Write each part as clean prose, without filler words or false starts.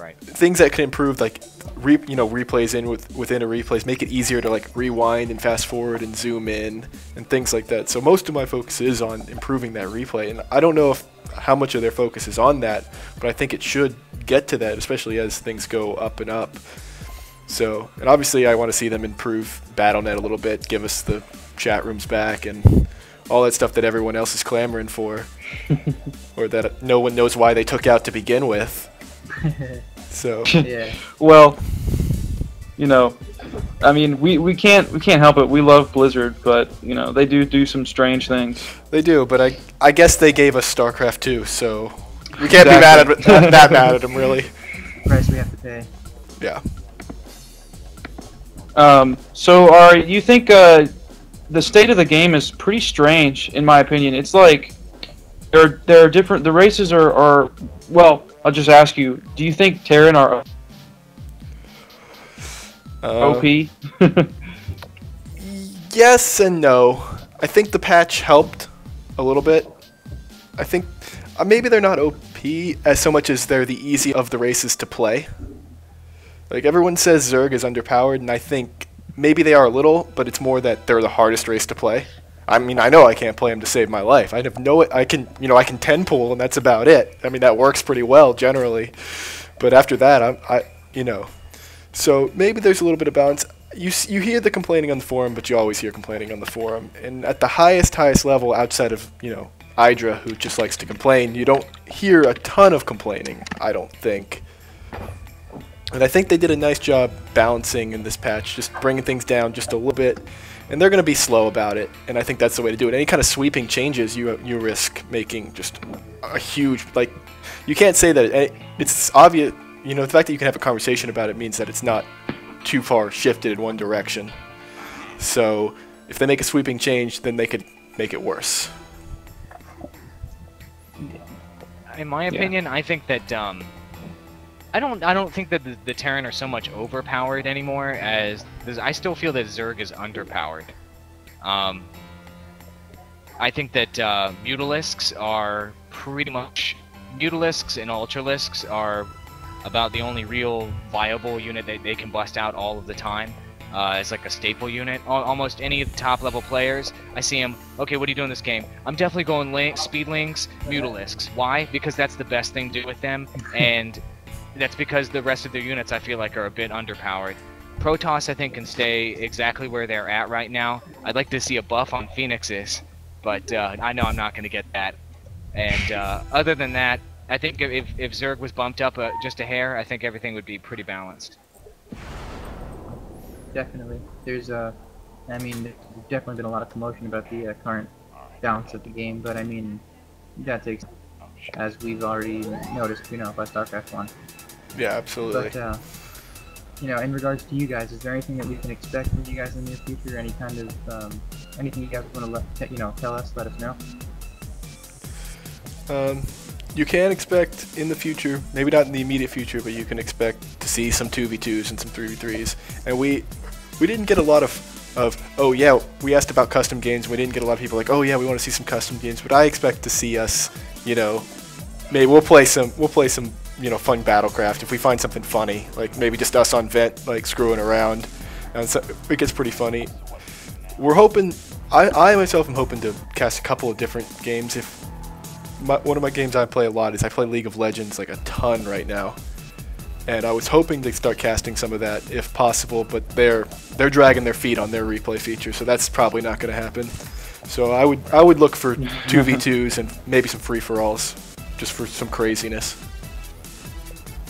Right. Things that could improve, like replays within a replays, make it easier to like rewind and fast forward and zoom in and things like that. So most of my focus is on improving that replay, and I don't know how much of their focus is on that, but I think it should get to that, especially as things go up and up. So, and obviously I want to see them improve Battle.net a little bit, give us the chat rooms back and all that stuff that everyone else is clamoring for, or that no one knows why they took out to begin with. So Yeah. Well, you know, I mean, we can't help it. We love Blizzard, but you know, they do some strange things. they do, but I guess they gave us StarCraft 2, so we can't be mad at that mad at them, really. Price we have to pay. Yeah. So you think the state of the game is pretty strange, in my opinion. It's like there are different. The races are well. I'll just ask you: do you think Terran are OP? Yes and no. I think the patch helped a little bit. I think maybe they're not OP as so much as they're the easy of the races to play. Like, everyone says Zerg is underpowered, and I think maybe they are a little, but it's more that they're the hardest race to play. I mean, I know I can't play them to save my life. I can 10 pool, and that's about it. I mean, that works pretty well generally. But after that, so maybe there's a little bit of balance. You hear the complaining on the forum, but you always hear complaining on the forum. And at the highest level, outside of, Hydra, who just likes to complain, you don't hear a ton of complaining, I don't think. And I think they did a nice job balancing in this patch, just bringing things down just a little bit. And they're going to be slow about it, and I think that's the way to do it. Any kind of sweeping changes, you risk making just a huge, like, you can't say that it's obvious, the fact that you can have a conversation about it means that it's not too far shifted in one direction. So if they make a sweeping change, then they could make it worse. In my opinion, I think that I don't think that the Terran are so much overpowered anymore, as I still feel that Zerg is underpowered. I think that Mutalisks are pretty much... Mutalisks and Ultralisks are about the only real viable unit that they can bust out all of the time. As like a staple unit. Almost any of the top level players, I see them, okay, what are you doing this game? I'm definitely going Speedlings, Mutalisks. Why? Because that's the best thing to do with them, and that's because the rest of their units I feel like are a bit underpowered. Protoss I think can stay exactly where they're at right now. I'd like to see a buff on Phoenixes, but I know I'm not going to get that. And other than that, I think if Zerg was bumped up just a hair, I think everything would be pretty balanced. Definitely. There's there's definitely been a lot of commotion about the current balance of the game, but I mean, that takes, as we've already noticed, by StarCraft 1. Yeah, absolutely. But, in regards to you guys, is there anything that we can expect from you guys in the near future? Any kind of, anything you guys want to tell us, let us know? You can expect in the future, maybe not in the immediate future, but you can expect to see some 2v2s and some 3v3s. And we didn't get a lot of oh yeah, we asked about custom games. We didn't get a lot of people like, oh yeah, we want to see some custom games. But I expect to see us, maybe we'll play some fun Battlecraft if we find something funny, like maybe just us on Vent, like screwing around, and so it gets pretty funny. We're hoping, I myself am hoping to cast a couple of different games. One of my games I play a lot is I play League of Legends like a ton right now, and I was hoping to start casting some of that if possible, but they're dragging their feet on their replay feature, so that's probably not going to happen. So I would look for 2v2s and maybe some free-for-alls, just for some craziness.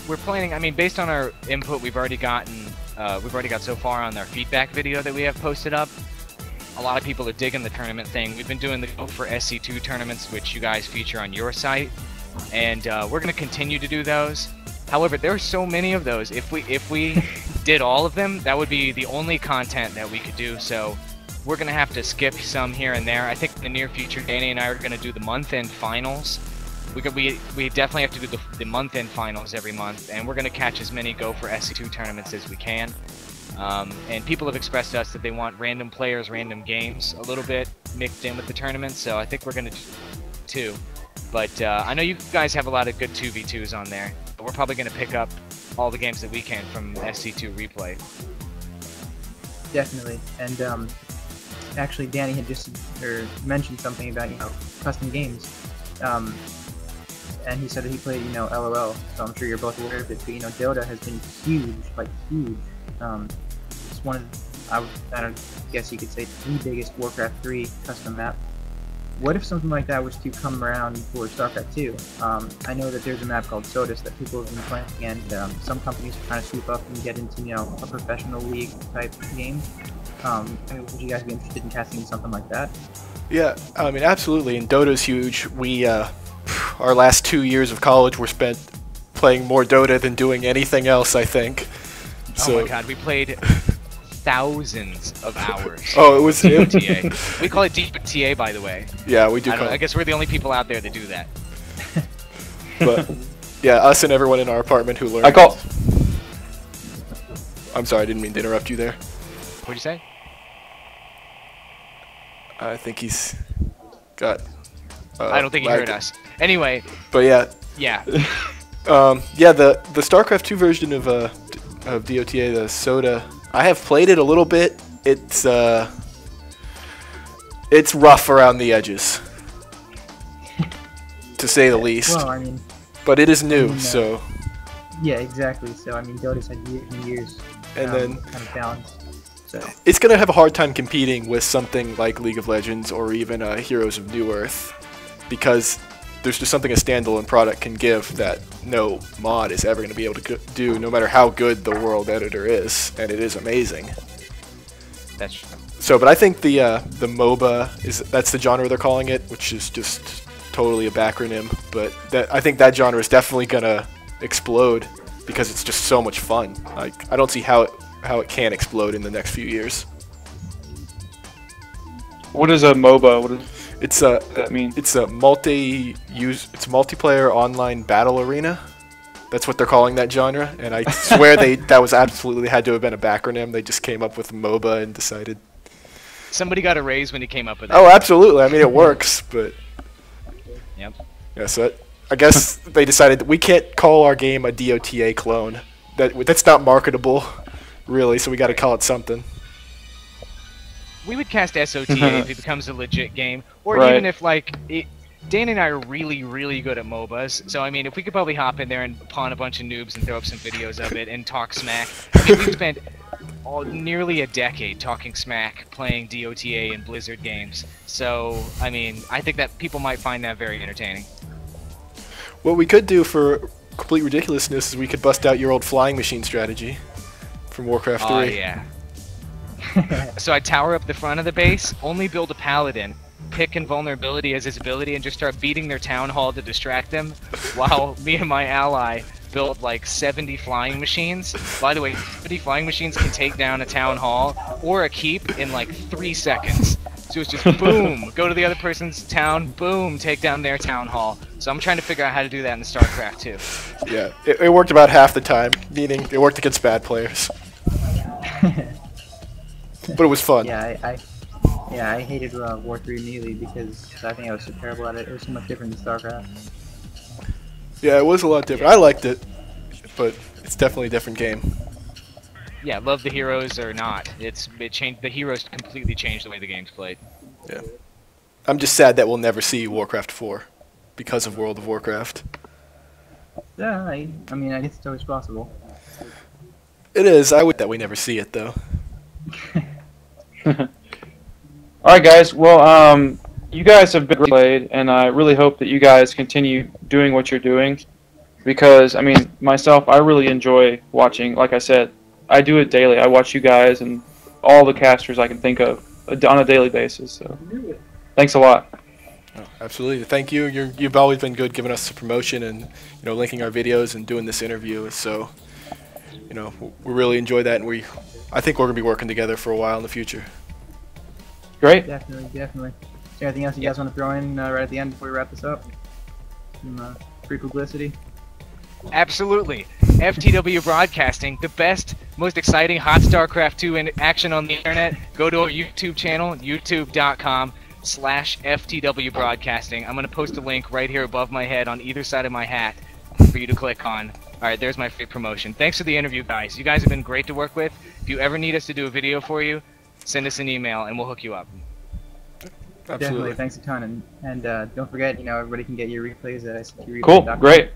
We're planning, based on our input we've already got so far on our feedback video that we have posted up. A lot of people are digging the tournament thing. We've been doing the Go for SC2 tournaments, which you guys feature on your site, and we're going to continue to do those. However, there are so many of those. If we did all of them, that would be the only content that we could do. So we're going to have to skip some here and there. I think in the near future, Danny and I are going to do the month-end finals. We definitely have to do the month-end finals every month, and we're going to catch as many Go for SC2 tournaments as we can. And people have expressed to us that they want random players, random games a little bit mixed in with the tournament, so I think we're going to do two. But I know you guys have a lot of good 2v2s on there, but we're probably going to pick up all the games that we can from SC2Replayed. Definitely. And actually, Danny had just mentioned something about custom games, and he said that he played LOL. So I'm sure you're both aware of it. But Dota has been huge, like huge. It's one of I don't guess you could say the biggest Warcraft 3 custom map. What if something like that was to come around for Starcraft 2? I know that there's a map called Sodas that people have been playing, and some companies are trying to swoop up and get into a professional league type game. Would you guys be interested in casting something like that? Yeah, I mean, absolutely. And Dota's huge. We, our last 2 years of college were spent playing more Dota than doing anything else, I think. Oh my god, we played thousands of hours. Oh, it was DPTA. We call it DPTA, by the way. Yeah, we do. I guess we're the only people out there that do that. But yeah, us and everyone in our apartment who learned. I'm sorry, I didn't mean to interrupt you there. What'd you say? I think he's got. I don't think he heard us. Anyway. But yeah. Yeah. Yeah, the StarCraft 2 version of DOTA, the Soda. I have played it a little bit. It's rough around the edges, to say the least. Well, I mean. But it is new, so. Yeah, exactly. So I mean, Dota's had years and years. And then kind of balanced. So. It's gonna have a hard time competing with something like League of Legends or even Heroes of New Earth, because there's just something a standalone product can give that no mod is ever going to be able to do, no matter how good the world editor is, and it is amazing. That's true. So, but I think the MOBA that's the genre they're calling it, which is just totally a backronym. But I think that genre is definitely gonna explode because it's just so much fun. Like, I don't see how it can explode in the next few years. What is a MOBA? What does that mean? It's a multiplayer online battle arena. That's what they're calling that genre, and I swear that was absolutely had to have been a backronym. They just came up with MOBA and decided. Somebody got a raise when he came up with it. Oh, absolutely. I mean, it works, but. Yep. Yeah, so I guess they decided that we can't call our game a DOTA clone. That's not marketable, really. So we got to call it something. We would cast SOTA if it becomes a legit game, or right. even if Dan and I are really, really good at MOBAs, so I mean, if we could probably hop in there and pawn a bunch of noobs and throw up some videos of it and talk smack. I mean, we've spent nearly a decade talking smack playing DOTA and Blizzard games, so I mean, I think that people might find that very entertaining. What we could do for complete ridiculousness is we could bust out your old flying machine strategy from Warcraft 3. Oh, yeah. So I tower up the front of the base, only build a paladin, pick invulnerability as his ability, and just start beating their town hall to distract them, while me and my ally built like 70 flying machines. By the way, 70 flying machines can take down a town hall or a keep in like 3 seconds. So it's just boom, go to the other person's town, boom, take down their town hall. So I'm trying to figure out how to do that in the StarCraft 2. Yeah, it worked about half the time, meaning it worked against bad players. But it was fun. Yeah, I hated War 3 immediately because I think I was so terrible at it. It was so much different than StarCraft. Yeah, it was a lot different. I liked it, but it's definitely a different game. Yeah, love the heroes or not, it changed. The heroes completely changed the way the game's played. Yeah, I'm just sad that we'll never see Warcraft 4 because of World of Warcraft. Yeah, I mean, I guess it's always possible. It is. I would that we never see it though. Alright guys, well, you guys have been played, and I really hope that you guys continue doing what you're doing, because, I mean, myself, I really enjoy watching. Like I said, I do it daily. I watch you guys and all the casters I can think of on a daily basis, so thanks a lot. Oh, absolutely. Thank you. You've always been good giving us the promotion and, linking our videos and doing this interview, so, we really enjoy that, and I think we're going to be working together for a while in the future. Great. Definitely. Is there anything else you guys want to throw in right at the end before we wrap this up? Some free publicity? Absolutely. FTW Broadcasting, the best, most exciting hot StarCraft 2 action on the internet. Go to our YouTube channel, youtube.com/FTW Broadcasting. I'm going to post a link right here above my head on either side of my hat. for you to click on. All right, there's my free promotion. Thanks for the interview, guys. You guys have been great to work with. If you ever need us to do a video for you, send us an email and we'll hook you up. Absolutely. Definitely, thanks a ton. And don't forget, everybody can get your replays at SC2Replayed.com. Cool, great.